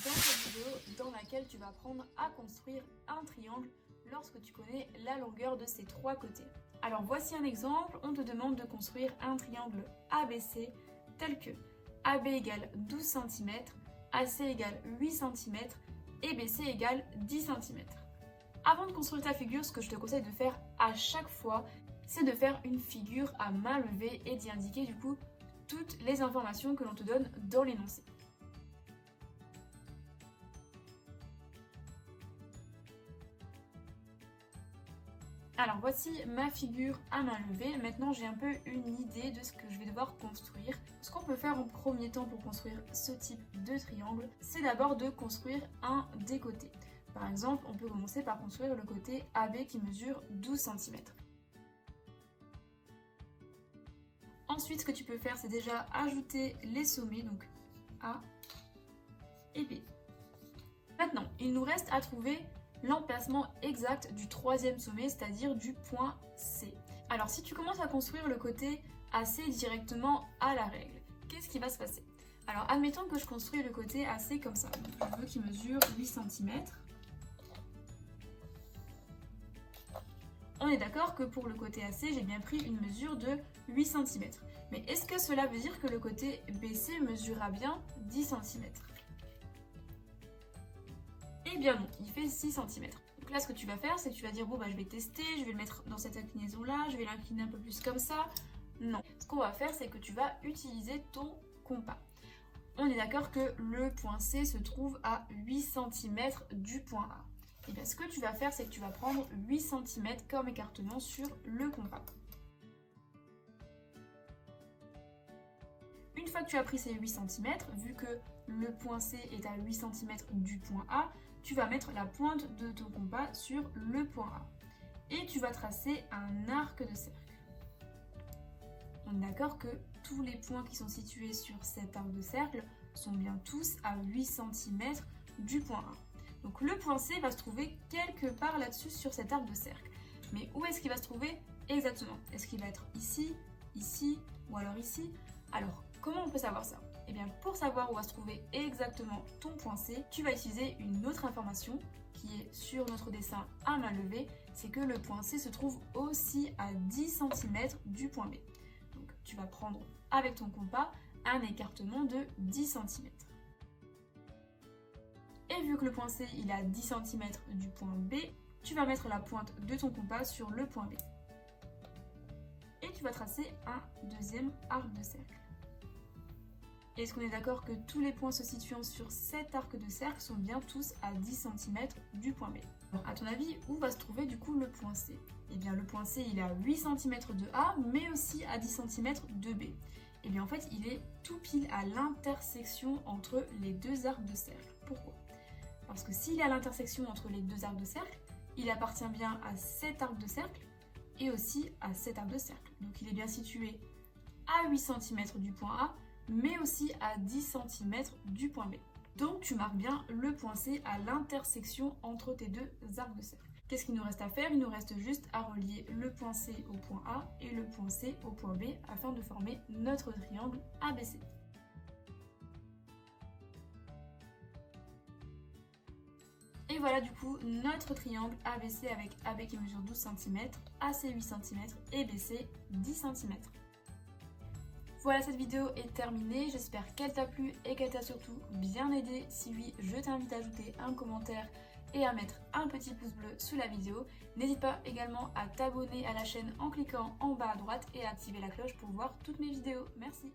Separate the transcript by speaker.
Speaker 1: dans cette vidéo dans laquelle tu vas apprendre à construire un triangle lorsque tu connais la longueur de ses trois côtés. Alors voici un exemple, on te demande de construire un triangle ABC tel que AB égale 12 cm, AC égale 8 cm et BC égale 10 cm. Avant de construire ta figure, ce que je te conseille de faire à chaque fois, c'est de faire une figure à main levée et d'y indiquer du coup toutes les informations que l'on te donne dans l'énoncé. Alors voici ma figure à main levée. Maintenant j'ai un peu une idée de ce que je vais devoir construire. Ce qu'on peut faire en premier temps pour construire ce type de triangle, c'est d'abord de construire un des côtés. Par exemple, on peut commencer par construire le côté AB qui mesure 12 cm. Ensuite, ce que tu peux faire, c'est déjà ajouter les sommets, donc A et B. Maintenant, il nous reste à trouver l'emplacement exact du troisième sommet, c'est-à-dire du point C. Alors si tu commences à construire le côté AC directement à la règle, qu'est-ce qui va se passer? Alors admettons que je construis le côté AC comme ça. Donc, je veux qu'il mesure 8 cm. On est d'accord que pour le côté AC, j'ai bien pris une mesure de 8 cm. Mais est-ce que cela veut dire que le côté BC mesurera bien 10 cm? Eh bien non, il fait 6 cm. Donc là, ce que tu vas faire, c'est que tu vas dire, bon, bah, je vais tester, je vais le mettre dans cette inclinaison-là, je vais l'incliner un peu plus comme ça. Non. Ce qu'on va faire, c'est que tu vas utiliser ton compas. On est d'accord que le point C se trouve à 8 cm du point A. Et bien, ce que tu vas faire, c'est que tu vas prendre 8 cm comme écartement sur le compas. Une fois que tu as pris ces 8 cm, vu que le point C est à 8 cm du point A, tu vas mettre la pointe de ton compas sur le point A. Et tu vas tracer un arc de cercle. On est d'accord que tous les points qui sont situés sur cet arc de cercle sont bien tous à 8 cm du point A. Donc le point C va se trouver quelque part là-dessus sur cet arc de cercle. Mais où est-ce qu'il va se trouver exactement? Est-ce qu'il va être ici, ici ou alors ici? Alors, comment on peut savoir ça? Eh bien, pour savoir où va se trouver exactement ton point C, tu vas utiliser une autre information qui est sur notre dessin à main levée, c'est que le point C se trouve aussi à 10 cm du point B. Donc, tu vas prendre avec ton compas un écartement de 10 cm. Et vu que le point C il est à 10 cm du point B, tu vas mettre la pointe de ton compas sur le point B. Et tu vas tracer un deuxième arc de cercle. Est-ce qu'on est d'accord que tous les points se situant sur cet arc de cercle sont bien tous à 10 cm du point B? Alors, à ton avis, où va se trouver du coup le point C? Eh bien, le point C, il est à 8 cm de A, mais aussi à 10 cm de B. Eh bien, en fait, il est tout pile à l'intersection entre les deux arcs de cercle. Pourquoi? Parce que s'il est à l'intersection entre les deux arcs de cercle, il appartient bien à cet arc de cercle et aussi à cet arc de cercle. Donc, il est bien situé à 8 cm du point A, mais aussi à 10 cm du point B. Donc tu marques bien le point C à l'intersection entre tes deux arcs de cercle. Qu'est-ce qu'il nous reste à faire? Il nous reste juste à relier le point C au point A et le point C au point B afin de former notre triangle ABC. Et voilà du coup notre triangle ABC avec AB qui mesure 12 cm, AC 8 cm et BC 10 cm. Voilà, cette vidéo est terminée, j'espère qu'elle t'a plu et qu'elle t'a surtout bien aidé. Si oui, je t'invite à ajouter un commentaire et à mettre un petit pouce bleu sous la vidéo. N'hésite pas également à t'abonner à la chaîne en cliquant en bas à droite et à activer la cloche pour voir toutes mes vidéos. Merci.